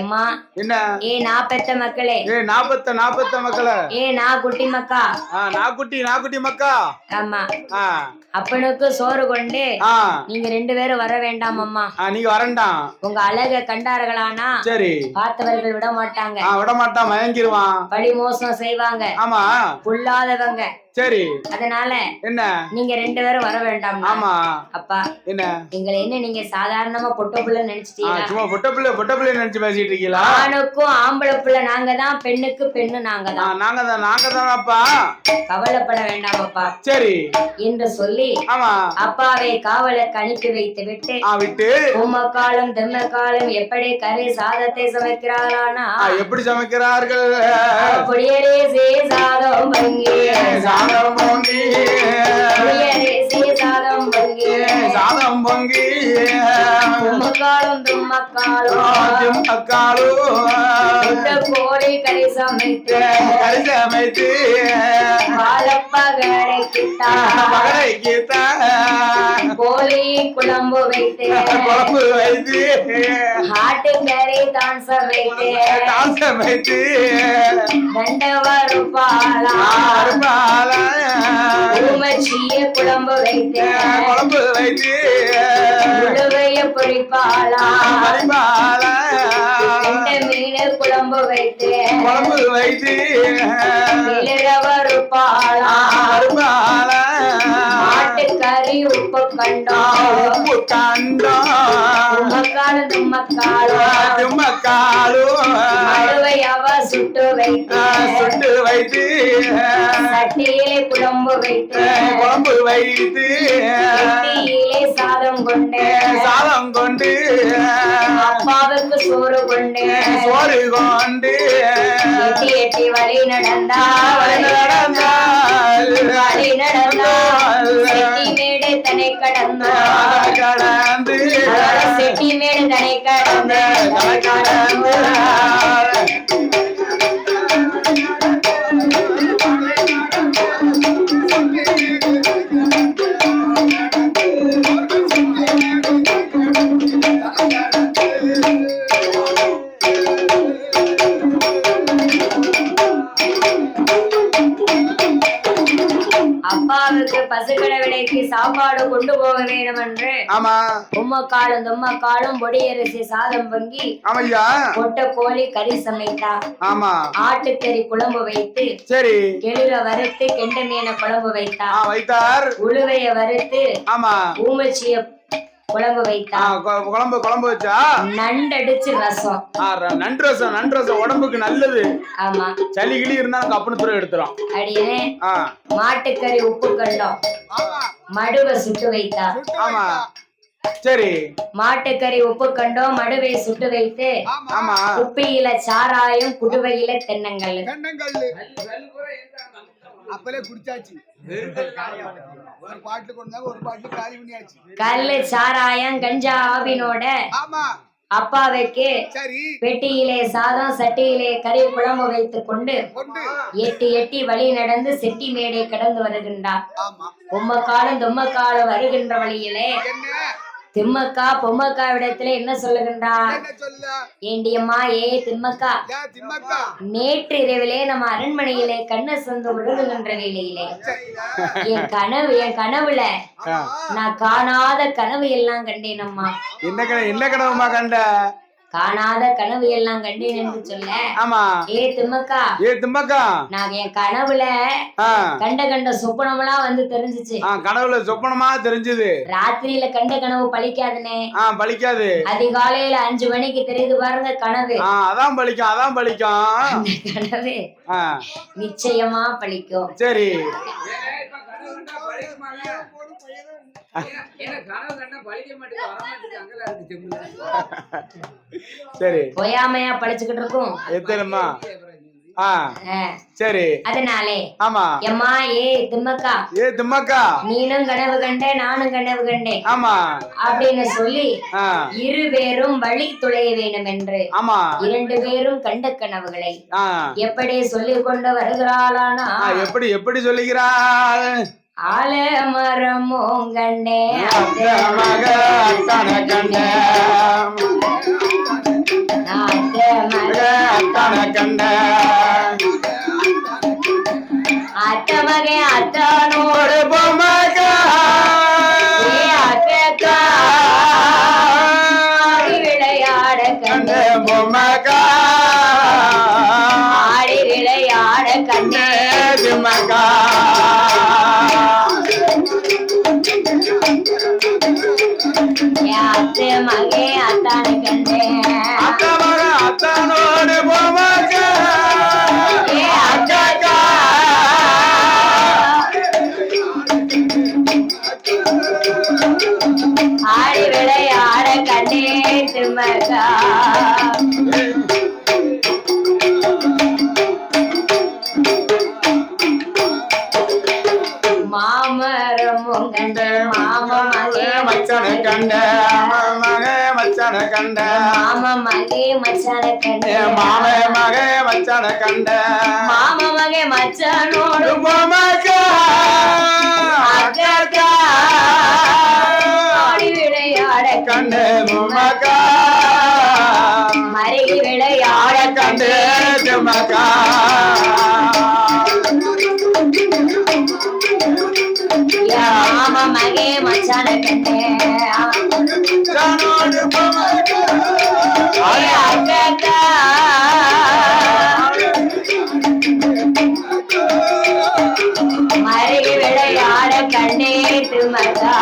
எம்மா என்ன ஏ நான் பெத்த மக்களே, நாப்பத்த மக்களே, நான் குட்டி மக்கா. நான் குட்டி மக்கா. ஆமா, அப்பனுக்கு சோறு கொண்டு நீங்க 2 பேரும் வர வேண்டாம் அம்மா. நீங்க வரண்டாம். உங்க அழக கண்டார்களானா சரி பார்த்தவர்கள் விட மாட்டாங்க. விட மாட்டான், மயங்கிருவான், பழி மோசம் செய்வாங்க. ஆமா புல்லாதவங்க. சரி அதனால என்ன நீங்க 2 பேரும் வர வேண்டாம். ஆமா அப்பா என்ன எங்களை என்ன நீங்க சாதாரணமா பொட்ட புள்ள நினைச்சிட்டீங்களா? சும்மா பொட்ட பிள்ளை நினைச்சு பேசிட்டு இருக்கீங்களா? ஆணுக்கும் ஆம்பளை பிள்ளை நாங்க தான், பெண்ணுக்கு பெண்ணு நாங்க தான். நாங்க தான் அப்பா. கவலைப்பட வேண்டாம் அப்பா. சரி என்று சொல்லி ஆமா அப்பாவை காவலுக்கு அனுப்பி வைத்து விட்டு உம்மக்காலம் தெம்மக்காலம் எப்படி கறி சாதத்தை சமைக்கிறார்களானா எப்படி சமைக்கிறார்கள்? புளியரிசி சாதம் பங்கி சாதம் பொங்கி புளியரிசி சாதம் பங்கி சாதம் பொங்கி உம்மக்காலம் தெம்மக்காலம் கோழி கறி சமைத்து பாலப்பகடை கிட்டா கோழி குழம்பு வைத்து ஆட்டுக்கறி தான் சமைத்து தண்டவரு பாலா ஊமச்சிய குழம்பு வைத்து உழுவைய பொறிப்பாலா மீன் குழம்பு வைத்து இளவரு பாலா ஆட்டுக்கறி உப்பு கண்டோம் அழுவை அவ சுட்டு வைத்து சட்டியிலே குழம்பு வைத்து சாதம் கொண்டு அப்பாவுக்கு சோறு கொண்டு எட்டி வழி நடந்தால் செட்டி மேடு தனை கடந்து செட்டி மேடு தனை கடந்து அப்பாவுக்கு பசுக்கடை விலைக்கு சாப்பாடு கொண்டு போக வேண்டும் என்று உம்மக்காலும் தும்மக்காலும் பொடியரிசி சாதம் பொங்கி கொட்ட கோழி கறி சமைத்தா. ஆட்டுக்கறி குழம்பு வைத்து எளிர வறுத்து கெண்ட மீன குழம்பு வைத்தார். உழுவைய வறுத்து ஊமச்சிய குழம்பு குழம்பு வச்சா நண்டடிச்சு ரசம். நண்டு ரசம் உடம்புக்கு நல்லது. ஆமா, சளி கிளி இருந்தா கப்புனு துறை எடுத்துரும். அடியே மாட்டுக்கறி உப்பு கண்டம் மடுவை சுட்டு வைத்தார். ஆமா சரி, மாட்டுக்கறி உப்பு கண்டோம் மடுவை சுட்டு வைத்து உப்பியில சாராயம் குடுவையில தென்னங்கல் அப்பலே குடிச்சாச்சு. ஒரு பாட்டு கொண்டாங்க, ஒரு பாட்டு காலி பண்ணியாச்சு. கல்லு சாராயம் கஞ்சா ஆவினோட அப்பாவைக்கு பெட்டியிலே சாதம் சட்டியிலே கறி குழம்பு வைத்துக் கொண்டு எட்டி வழி நடந்து செட்டி மேடை கடந்து வருகின்றார். பொம்மக்காலம் தொம்மக்காலம் வருகின்ற வழியிலே திம்மக்கா பொம்மக்கா விடத்துல என்ன சொல்லுகின்றார்? ஏண்டியம்மா திம்மக்கா, நேற்று இரவிலே நம்ம அரண்மனையிலே கண்ண சொந்த விழுதுகின்ற வேளையிலே என் கனவுல நான் காணாத கனவு எல்லாம் கண்டேன் அம்மா. என்ன கனவுமா கண்ட? காணாத கனவு எல்லாம் கண்டேன் என்று சொல்ல. திம்மக்கா நான் என் கனவுல கண்ட சொப்பனமெல்லாம் வந்து தெரிஞ்சிச்சு. கனவுல சொப்பனமா தெரிஞ்சது. ராத்திரியில கண்ட கனவு பலிக்காதுனே. பலிக்காது. அதிகாலையில 5 மணிக்கு தெரியுது பாருங்க கனவு. அதான் பலிக்கும். கனவு நிச்சயமா பலிக்கும். சரி, சரி பொய்யாமையா பழிச்சுக்கிட்டு இருக்கும். சரி, அதனாலே ஆமா எம்மா திம்மக்கா நீனும் கனவு கண்ட நானும் கனவு கண்டேன் அப்படின்னு சொல்லி இருவேரும் வழி துளைய வேண்டும் என்று 2 பேரும் கண்ட கனவுகளை எப்படி சொல்லிக் கொண்டு வருகிறாளானா எப்படி சொல்லுகிறாள்? ஆலமரமும் கண்டே அத்தான கண்ட அத்த மகே அத்தானோடு பொம்மக்கா அக்கா விளையாட கண்ட பொம்மக்கா ஆடி விளையாட கண்ணே திம்மக்கா அத்த மகே அத்தான கண்டே அத்தானோடு பொம்மக்கா அக்கா ஆடி விளையாட கண்ணே திம்மக்கா மாமரமும் கண்ட மாம மகே மச்சன கண்ட மக மச்சன கண்ட மாம மகே மச்சான கண்ட மாம மக மச்சன கண்ட மாம மகே மச்சானோடு பொம்மக்கா அக்கா ஆடி விளையாட கண்ட பொம்மக்கா மருகி விளையாட கண்ட திம்மக்கா மாம மகே மச்சான கண்டே அத்தானோடு பொம்மக்கா அக்கா மருகி விளையாட கண்ணே திம்மக்கா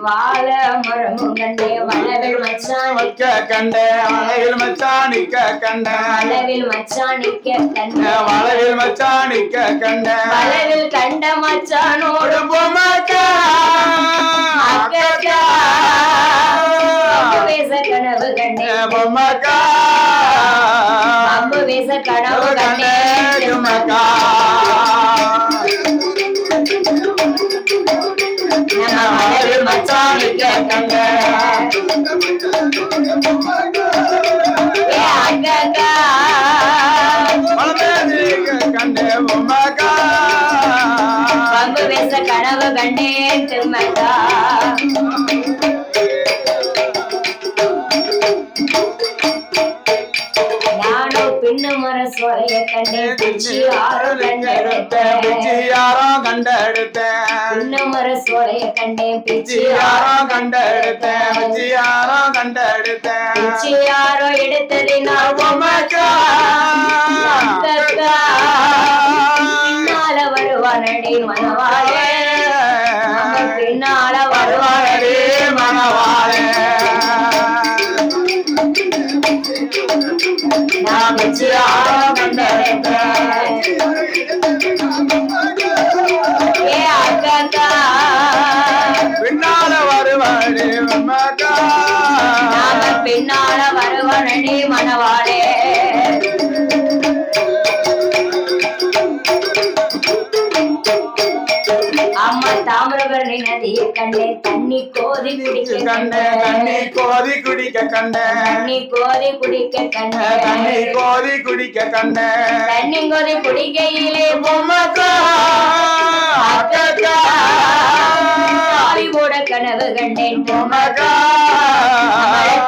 வாழ மரமும் கண்டே வளவில் மச்சானிக்க கண்ட வளைவில் மச்சானிக்க கண்ட வளவில் மச்சானிக்க கண்ட வளைவில் மச்சானிக்க கண்ட வளவில் கண்ட மச்சானோடு பொம்மக்கா அக்கா பேச கனவு கண்டே பொம்மக்கா அம்பு பேச கனவு கண்டே திம்மக்கா நம்ம வளவில் மச்சானிக்க கண்ட அக்கா கண்ட பொம்மக்கா அம்பு பேச கனவு கண்டே திம்மக்கா நானோ பின்னு மர சோலைய கண்டே பிச்சி ஆரோ கண்டெடுத்தேன் யாரோ கண்டெடுத்த பின்னு மர சோலைய கண்டே பிச்சி யாரோ கண்டெடுத்த யாரோ கண்டெடுத்த பிச்சி யாரோ எடுத்தது நான் பொம்மக்கா அக்கா பின்னால வருவானடி மனவாளே பின்னால வருவானடி மனவாளே நான் பிச்சி யாரோ கண்டெடுத்தேன் அக்கா பின்னால வருவாடி பொம்மக்கா நாம பின்னால வருவனடி மனவாளே அம்மா தாமிரபரணி நதியை கண்டே தண்ணி கோதி குடிக்க கண்ட கண்டே தண்ணி கோதி குடிக்க கண்ட தண்ணி கோதி குடிக்க கண்டே தண்ணி கோதி குடிக்க கண்ட தண்ணி கோதி குடிக்கையிலே பொம்மக்கா அக்கா தாலி போட கனவு கண்டேன் பொம்மக்கா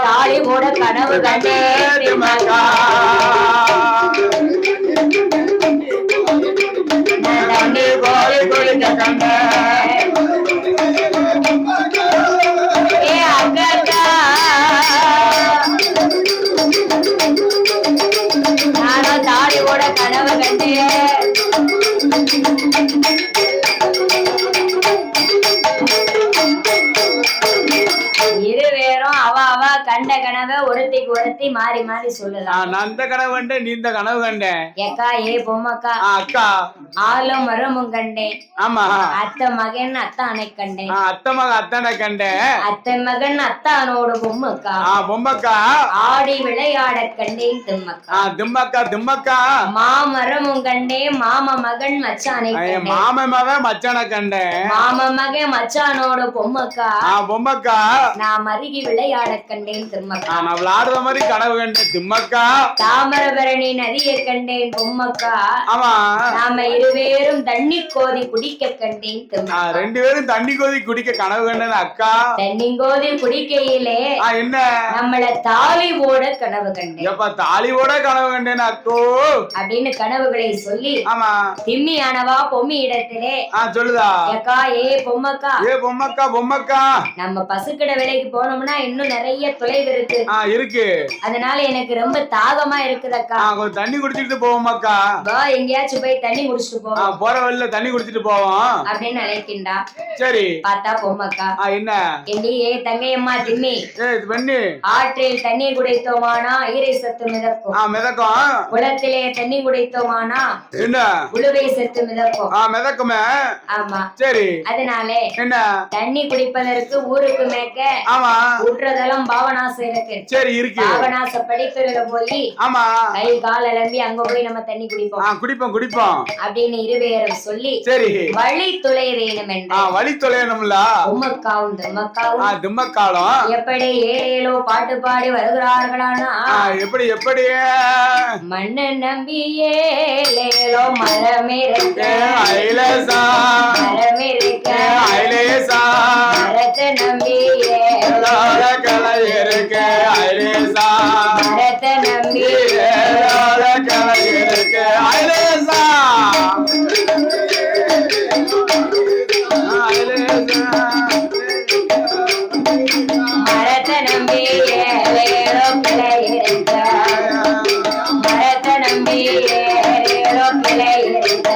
தாலி போட கனவு கண்டேன் திம்மக்கா தண்ணி கோதி குடிக்க கண்ட அக்கா நானும் தாலி போட கனவு கண்டேன் இருவேரும் அவ அவ கண்ட கனவை ஒருத்திக்கு ஒருத்தி மாறி மாறி சொல்லலாம் நான் அந்த கனவு கண்டேன் நீ இந்த கனவு கண்டேன் ஏக்கா ஏ பொம்மக்கா அக்கா ஆளும் மரமும் கண்டேன் ஆமா அத்தை மகன் அத்தானை கண்டேன் அத்தை மக அத்தானை கண்டேன் அத்தை மகன் அத்தானோடு பொம்மக்கா பொம்மக்கா ஆடி விளையாட கண்டேன் திம்மக்கா திம்மக்கா திம்மக்கா மாமரமும் கண்டேன் மாம மகன் மச்சானை கண்டேன் மாம மக மச்சான கண்டேன் மாம மகன் மச்சானோட பொம்மக்கா பொம்மக்கா நான் மருகி விளையாட கண்டேன் திம்மக்கா நான் விளையாடுற மாதிரி எப்படி கனவு கண்டேன் திம்மக்கா? தாமிரபரணி நதியை கண்டேன் பொம்மக்கா. ஆமா, நாம இருவேரும் தண்ணி கோதி குடிக்க கண்டேன் திம்மக்கா. 2 பேரும் தண்ணி கோதி குடிக்க கனவு கண்டேன் அக்கா. தண்ணி கோதி குடிக்கையிலே என்ன நம்மள தாலி ஓட கனவு கண்டேன். எப்ப தாலியோட கனவு கண்டேன் அக்கோ அப்படின்னு கனவுகளை சொல்லி ஆமா திம்மியானவா பொம்மி இடத்திலே சொல்லுதா அக்கா ஏ பொம்மக்கா பொம்மக்கா நம்ம பசுக்கடை விலைக்கு போனோம்னா இன்னும் நிறைய தொலைவு இருக்கு. இருக்கு. அதனால எனக்கு ரொம்ப தாகமா இருக்குதக்கா. கொஞ்சம் தண்ணி குடிச்சிட்டு போவோமாக்கா. வா எங்கேயாச்சும் போய் தண்ணி குடிச்சிட்டு போவோம். போற வழியில தண்ணி குடிச்சிட்டு போவோம் அப்படின்னு அழைக்கின்றா. சரி. பார்த்தா பொம்மக்கா என்ன ஏண்டி ஏ தங்கையம்மா திம்மி பண்ணி ஆற்றில் தண்ணீர் குடித்தோமானா ஈரை சத்து மிதக்கும். குளத்திலே தண்ணி குடித்தோமானா என்ன உழுவை சத்து மிதக்கும். மிதக்குமே. ஆமா. சரி. அதனாலே என்ன தண்ணி குடிப்பதற்கு ஊருக்கு மேற்க ஆமா ஊற்றதெல்லாம் பாவநாசம் இருக்கு. சரி இருக்கு. பாவநாச படித்துறையில போய் ஆமா கை கால் எலம்பி அங்க போய் நம்ம தண்ணி குடிப்போம் அப்படின்னு இருவேரும் சொல்லி சரி வழி துளை வேணும் என்று வழி துளையணும்ல உம்மக்காவும் திம்மக்காலும் எப்படி ஏழோ பாட்டு பாடி வருகிறார்களானா எப்படி மண்ணை நம்பி ஏழோ மரம் இருக்கு மரத்தை நம்பி கலை இருக்கு மரத்தை நம்பி கலை இருக்கு மரத்தை நம்பி ஏழோ கிளை இருக்க மரத்தை நம்பி ஏழோ கிளை இருக்க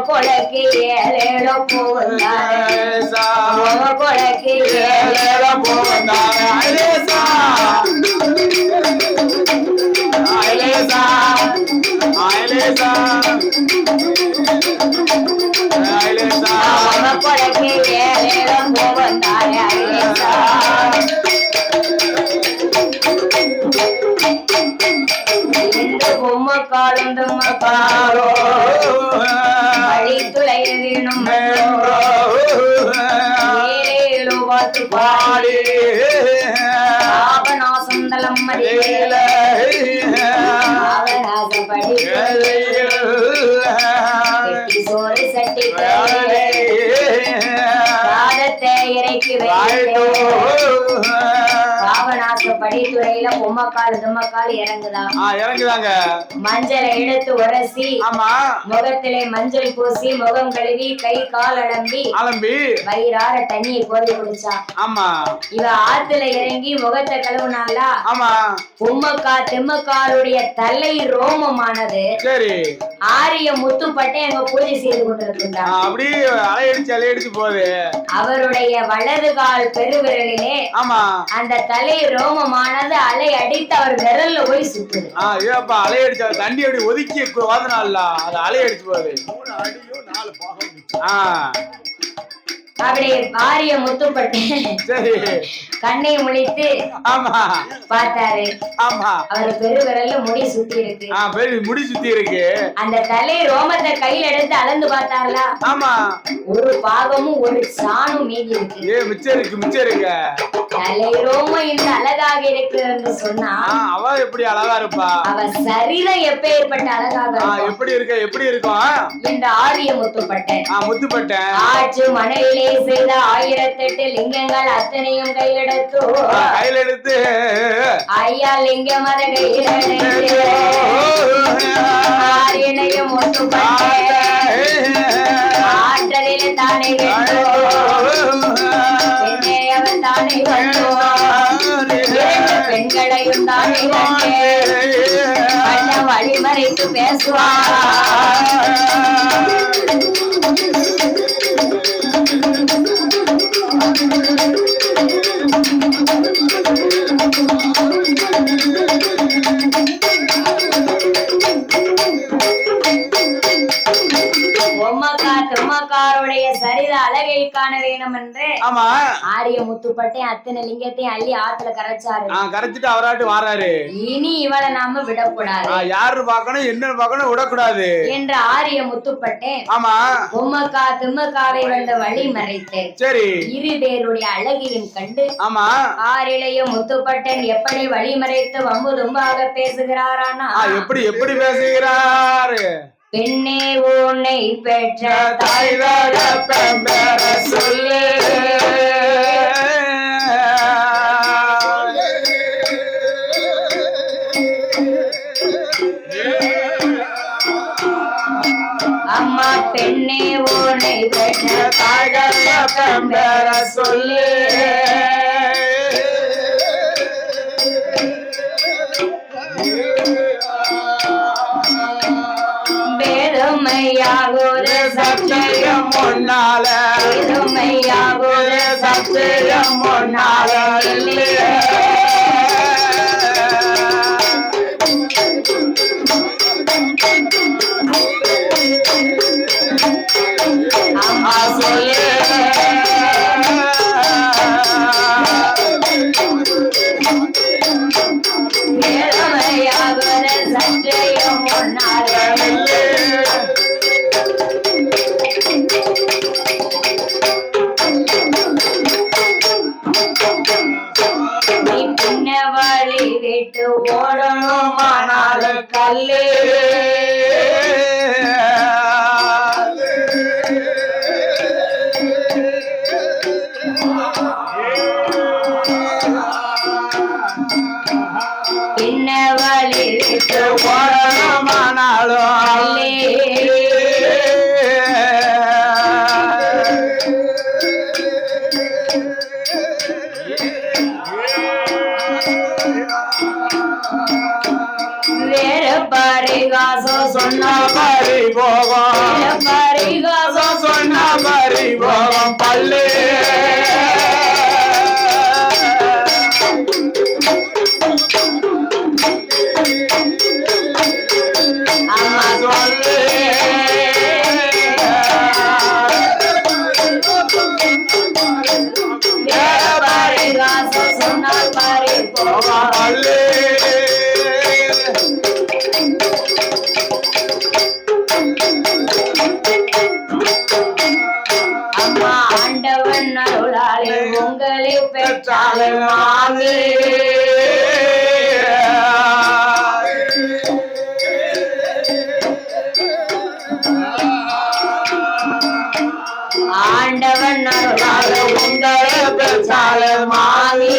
கொலைக்கு ஏழேழோ போவந்தாரே கொலைக்கு ஏழேழோ போவந்தாரே கொலைக்கு ஏழேழோ போவந்தாரே பொம்மக்காலும் வழி துளையவே வேணும் ஏழு பார்த்து பாடி பாபநாசந்தலம் மதிவேல ஆசைப்படி சோறு சட்டி பாதத்தை இறைக்கு பாபநாசப்படி துறையில பொம்மக்கால் தும்மக்கால் இறங்குதாங்க. மஞ்சளை எடுத்து உரசி முகத்திலே மஞ்சள் பூசி முகம் கழுவி கை கால் அலம்பி வயிறார தண்ணியை கோரி குடிச்சா. இவ ஆத்துல இறங்கி முகத்தை கழுவுனாலா பொம்மக்கா திம்மக்காலுடைய தலை ரோமமானது ஆரிய முத்துப்பட்டு எங்க பூஜை செய்து கொண்டிருக்கின்றார். அப்படியே அலையடிச்சு போகுது. அவருடைய வலது கால் பெருவிரலிலே அந்த தலை ரோமமானது அலை அடித்து அவர் விரல்ல போய் சுத்துது. அலையடிச்சு தண்டி அப்படி ஒதுக்கி வாதனால அது அலையடிச்சு போகுது. அப்படியே ஆரிய முத்துப்பட்டு கண்ணை முழித்து பார்த்தாரு. அவர் பெருவிரல்ல முடி சுத்தி இருக்கு. அந்த தலை ரோமத்தை கையில எடுத்து அளந்து பார்த்தாரா? ஒரு பாகமும் ஒரு சாணும் மீதி இருக்கு. மிச்சம் இருக்கு. தலை ரோமம் இந்த அழகாக இருக்கு என்று சொன்னா அவ எப்படி அழகா இருப்பா? அவ சரீரம் எப்பேற்பட்ட அழகாக எப்படி இருக்கும் என்று ஆரிய முத்துப்பட்ட ஆற்று மணலிலே செய்த 1008 லிங்கங்கள் அத்தனையும் கையிலெடுத்து ஐயா லிங்கம் அதை கையிலெடுத்து ஆரியனையும் முத்துப்பட்ட ஆற்றலிலே தானே அவன் தானே பெண்களையும் தானே கண்ட வழிமறைத்து பேசுவார். பொம்மக்காருடைய சரித அழகை காண வேணும் என்று ஆரிய முத்துப்பட்டை அத்தனை லிங்கத்தையும் அள்ளி ஆத்துல கரைச்சிட்டு அவராட்டு வாராரு. இனி இவளை நாம விடக்கூடாது. யாரு பாக்கணும் என்ன பாக்கணும் விடக்கூடாது என்று ஆரிய முத்துப்பட்டை பொம்மக்கா திம்மக்காவை வந்த வழி மறைத்து இரு பேருடைய அழகையும் கண்டு ஆரிலையும் முத்துப்பட்டன் எப்படி வழி மறைத்து வம்பு தும்பாக பேசுகிறாரானா எப்படி பேசுகிறாரு? பெண்ணே உன்னை பெற்ற தாய் சொல்லு அம்மா பெண்ணே உன்னை பெற்ற தாய் சொல்லு பெருமையாகுது சத்தியம் முன்னால அம்மா சொல்லு பெருமையாகுது சத்தியம் முன்னால வழி விட்டு ஓடணுமானால கல்லு பின்ன வழி விட்டு ஓடணுமானாலும் பரிகாசம் சொன்ன பரிபோகம் சொன்ன பரிபோகம் பல்லு அம்மா சொல்லு பரிகாசம் சொன்ன பரிபோகம் பல்லு பெற்றாலே மாமி ஆண்டவன் அருளால உங்களை பெற்றாலே மாமி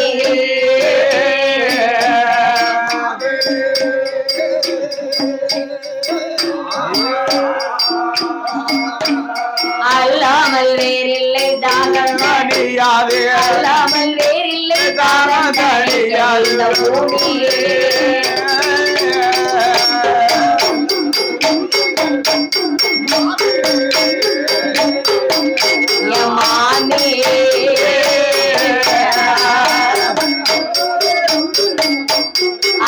அல்லாமல் வேறில்லை தாகம் தனியாது அல்லாமல் வேறில்லை தாகம் தனியாது இந்த பூமியே என் மாமி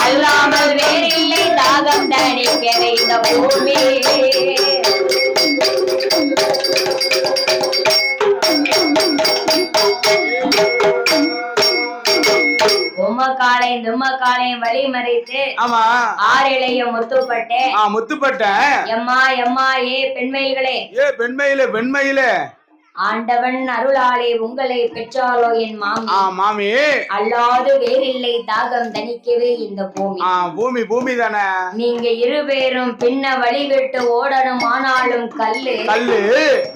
அல்லாமல் வேறில்லை தாகம் தணிக்கவே இந்த பூமி தும்மக்காலையும் வழி மறைத்து ஆமா ஆறிலையும் முத்துப்பட்டேன் முத்துப்பட்டேன் எம்மா எம்மா ஏ பெண்மயில்களே ஏ பெண்மயிலே ஆண்டவன் அருளாலே உங்களை பெற்றாலோ என் மாமி மாமி அல்லாது வேறில்லை தாகம் தணிக்கவே இந்த பூமி பூமி தானே நீங்க இருவேரும் பின்ன வழிவிட்டு ஓடணும் ஆனாலும் கல்லு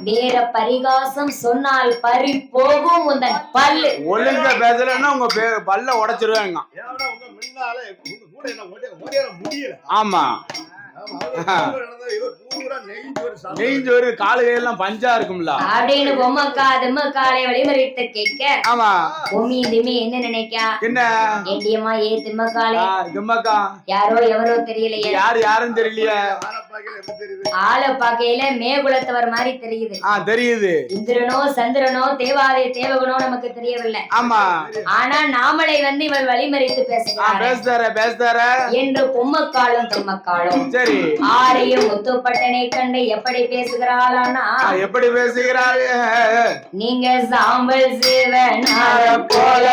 வேற பரிகாசம் சொன்னால் பறி போகும் உந்தன் பல்லு ஒழுங்கா பேசலன்னா உங்க பல்ல உடைச்சிருவாங்க ஆமா நெய்ஞ்சு ஒரு காலுகையெல்லாம் பஞ்சா இருக்கும்ல அப்படின்னு திம்மக்காலை வழிமறித்து கேட்க ஆமா பூமி திம்மி என்ன நினைக்கா என்ன ஏடியம்மா ஏ திம்மக்கா யாரோ எவரோ தெரியலையே யாரும் தெரியலையே ஆள பாக்கையில மேகுலத்தவர் மாதிரி தெரியுது இந்திரனோ சந்திரனோ தேவகனோ நமக்கு தெரியவில்லை ஆமா ஆனா நாமளை வந்து இவள் வழிமறித்து பேசுறார என்று பொம்மக்காலும் திம்மக்காலும் சரி ஆரையும் முத்துப்பட்டனை கண்டு எப்படி பேசுகிறாளானா எப்படி பேசுகிறாள் நீங்க சாம்பல் சிவனார போல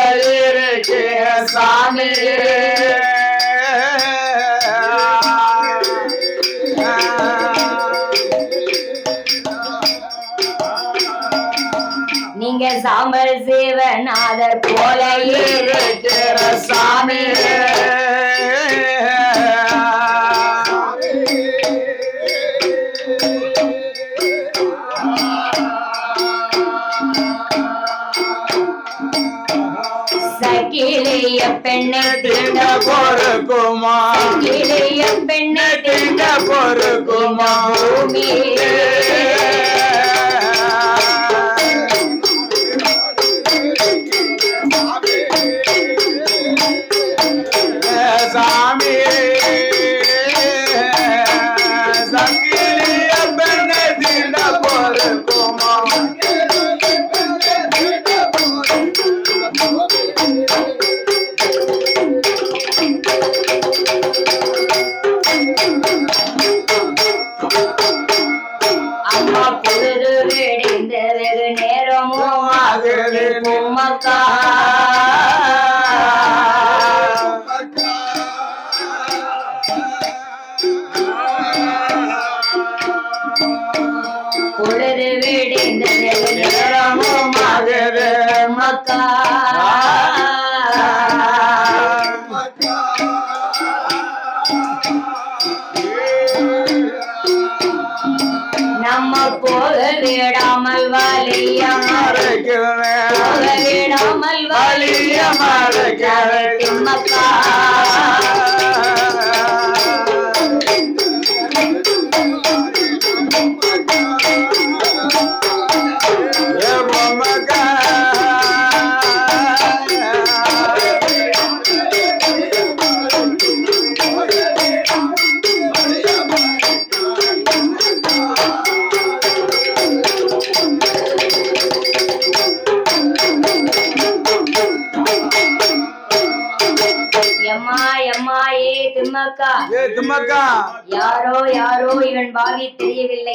சாமி நீங்க சாம்பல் சிவநாதர் போல இருக்கிற சாமி சகிலிய பெண்ணை தீண்ட பொறுக்குமா சகிலிய பெண்ணை தீண்ட பொறுக்குமா பூமி சாமி சகிலிய பெண்ணை தீண்ட பொறுக்குமா அம்மா பொழுது வெடிந்து வெகு நேரமும் ஆகுது பொம்மக்கா பொழுது வெடிந்து வெகு நேரமும் ஆகுது பொம்மக்கா நம்ம போக விடாமல் வலிய திம்மக்கா திம்மக்கா யாரோ இவன் பாவி தெரியவில்லை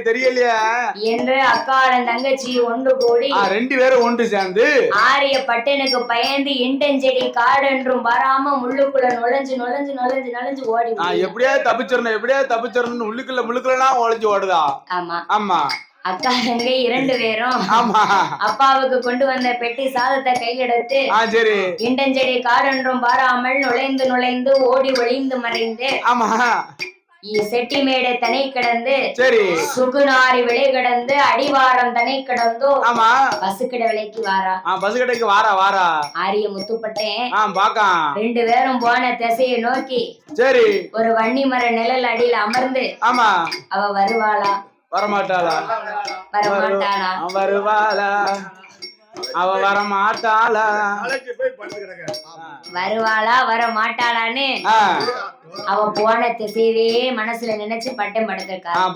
தெரியலையே என்று அக்காளன் தங்கச்சி ஒன்று கூடி ரெண்டு பேரும் ஒன்று சேர்ந்து ஆரிய பட்டனுக்கு பயந்து இண்டஞ்செடி காடென்றும் வராம முள்ளுக்குள்ள நுழைஞ்சு ஓடி எப்படியாவது தப்பிச்சிடணும் உள்ளுக்குள்ள முழுக்கலாம் ஒளிஞ்சு ஓடுதா ஆமா ஆமா அக்கா தங்கை 2 பேரும் ஆமா அப்பாவுக்கு கொண்டு வந்த பெட்டி சாதத்தை கையெடுத்து சரி இண்டஞ்செடி காடொன்றும் பாராமல் நுழைந்து நுழைந்து ஓடி ஒளிந்து மறைந்து ஆமா செட்டி மேடை தனி கிடந்து சரி சுகுநாரி விலை கிடந்து அடிவாரம் தனி கிடந்தோ ஆமா பசுக்கிட விலைக்கு வாரா பசுக்கடைக்கு வாரா ஆரிய முத்துப்பட்டேன் பாக்காம் 2 பேரும் போன திசையை நோக்கி சரி ஒரு வன்னி மர நிழல் அடியில் அமர்ந்து ஆமா அவ வருவாளா வரமாட்டாளா வரமாட்டாளா வருவாளா அவ வரமாட்டாளா வருவாளா வர மாட்டாளான்னு அவ போன திசையவே மனசுல நினைச்சு பட்டம்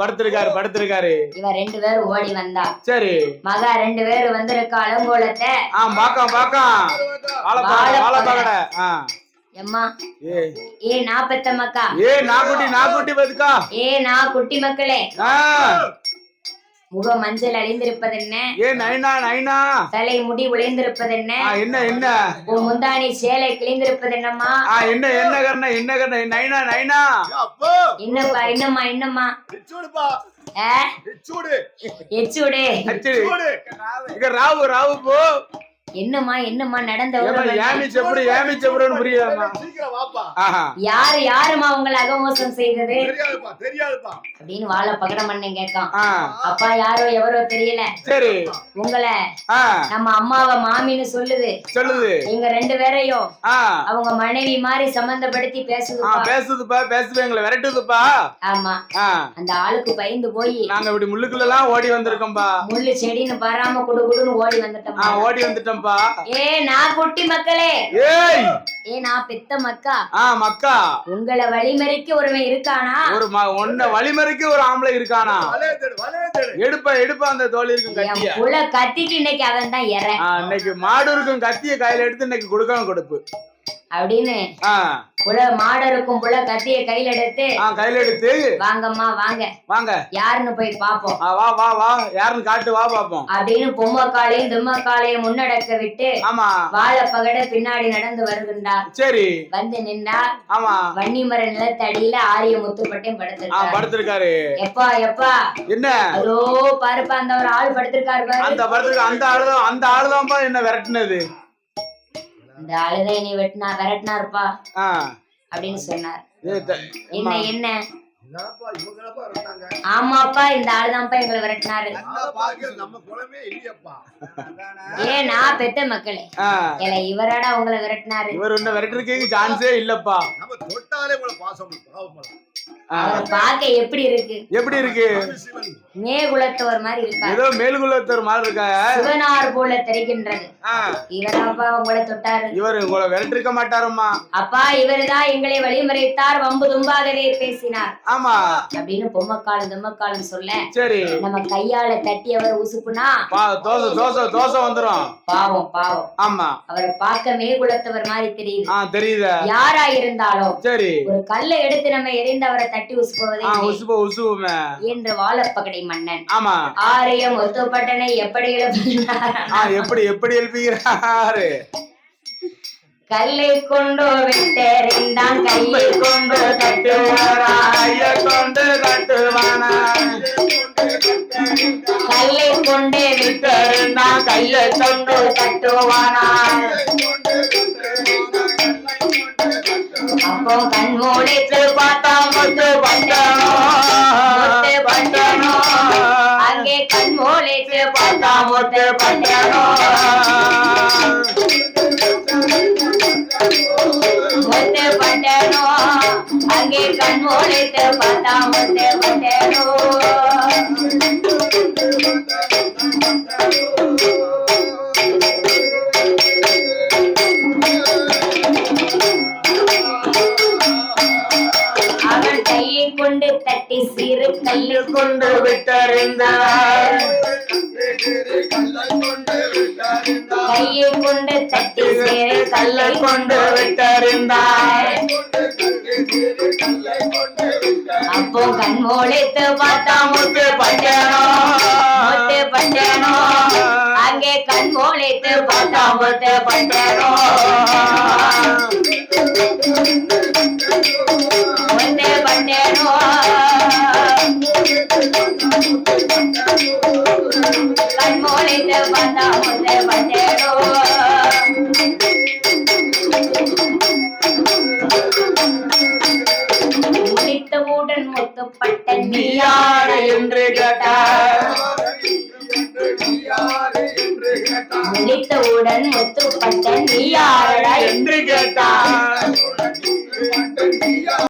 படுத்திருக்காரு இவ 2 பேரும் ஓடி வந்தா சரி மகா 2 பேரும் வந்திருக்கா அலங்கோலத்தை எம்மா ஏ நான் பெத்த மக்கா நான் குட்டி மக்களே முக மஞ்சள் அழிந்திருப்பது என்ன தலை முடி உழைந்திருப்பது என்ன உன் முந்தானி சேலை கிழிந்திருப்பது என்னம்மா என்னம்மா எச்சூடு ராவு போ என்னம்மா நடந்த யாருமா உங்களை அகமோசம் செய்தது அப்படின்னு வாழ பகடம் பண்ணேன் கேட்கான் அப்பா யாரோ எவரோ தெரியல சரி உங்களை நம்ம அம்மாவை மாமின்னு சொல்லுது எங்க 2 பேரையும் அவங்க மனைவி மாதிரி சம்பந்தப்படுத்தி பேசுதுப்பா விரட்டுதுப்பா ஆமா அந்த ஆளுக்கு பயந்து போய் நாங்க இப்படி முள்ளுக்குள்ள எல்லாம் ஓடி வந்திருக்கோம்பா முள்ளு செடின்னு பாராம குடுன்னு ஓடி வந்துட்டோம் ஏ நான் குட்டி மக்களே நான் பெத்த மக்கா உங்களை வழிமறைக்கு ஒருவன் இருக்கானா வழிமறைக்கு ஒரு ஆம்பளை இருக்கானா எடுப்பா அந்த தோல் இருக்கும் கத்திக்கு இன்னைக்கு அவன் தான் இன்னைக்கு மாடு இருக்கும் கத்திய கையில எடுத்து இன்னைக்கு கொடுப்பு அப்படின்னு மாடு இருக்கும் புல கத்திய கையில எடுத்து வாங்கம்மா வாங்க யாருன்னு போய் பாப்போம் வா யாருன்னு காட்டு வா பாப்போம் அப்படின்னு பொம்மக்காலையும் தும்மக்காலையும் முன்னடக்க விட்டு வாழ பகட பின்னாடி நடந்து வருகின்றார் சரி வந்து நின்றா வன்னிமர நிலத்தடியில ஆரிய முத்துப்பட்டையும் படுத்திருக்காரு எப்பா என்ன அதோ பாருப்பா அந்த ஒரு ஆள் படுத்திருக்காரு அந்த ஆளுதான்ப்பா என்ன விரட்டினது இந்த ஆளுதை நீ விரட்டினா இருப்பா அப்படின்னு சொன்னார் என்ன ஆமாப்பா இந்த ஆளுதான்ப்பா எங்களை விரட்டினாரு நான் பெத்த மக்களே இவராடா உங்களை விரட்டினாரு இவர் ஒண்ணு விரட்டுறதுக்கு சான்ஸே இல்லப்பா பாக்க எப்படி இருக்கு மேகுலத்தவர் மாதிரி இருக்கா ஏதோ மேல்குலத்தவர் மாதிரி இருக்கா சிவனார் போல தெரிகின்றது இவராப்பா உங்களை தொட்டாரு இவர் உங்களை விரட்டிருக்க மாட்டாரம்மா அப்பா இவருதான் எங்களை வழிமறைத்தார் வம்பு தும்பாகவே பேசினார் ஆமா அப்படின்னு பொம்மக்காலம் தும்மக்காலம் சொல்ல சரி நம்ம கையால தட்டி அவர் உசுப்புனா தோசை வந்துரும் பாவம் ஆமா அவரை பார்க்க மேகுலத்தவர் மாதிரி தெரியுது யாரா இருந்தாலும் சரி ஒரு கல்லை எடுத்து நம்ம எரிந்து அவரை தட்டி உசுப்புவதே என்று வாழப்பகடை மன்னன் ஆரியம் ஒத்துப்பட்டனை எப்படி எழுப்புகிறாரு கல்லை கொண்டு விட்டெறிந்தான் கையை கொண்டு தட்டுவானா கல்லை கொண்டு விட்டெறிந்தான் கையை கொண்டு தட்டுவானா அப்போ கண் மூடித்து பார்த்தா முத்து பட்டனோ அங்கே கண் மூடித்து பார்த்தா முத்து பட்டனோ அங்கே கண் மூடித்து பார்த்தா முத்து பட்டனோ கொண்டு தட்டி சிறு கல்லு கொண்டு விட்டறிந்தார் கையை கொண்டு தட்டி சிறு கல்லை கொண்டு விட்டறிந்தார் அப்போ கண் மூடித்து பார்த்தா முத்து பட்டனோ அங்கே கண் மூடித்து பார்த்தா முத்து பட்டனோ பட்டனோ முடித்தவுடன் முத்துப்பட்டன் நீ யாரு என்று கேட்டார். முடித்தவுடன் முத்துப்பட்டன் நீ யாரடா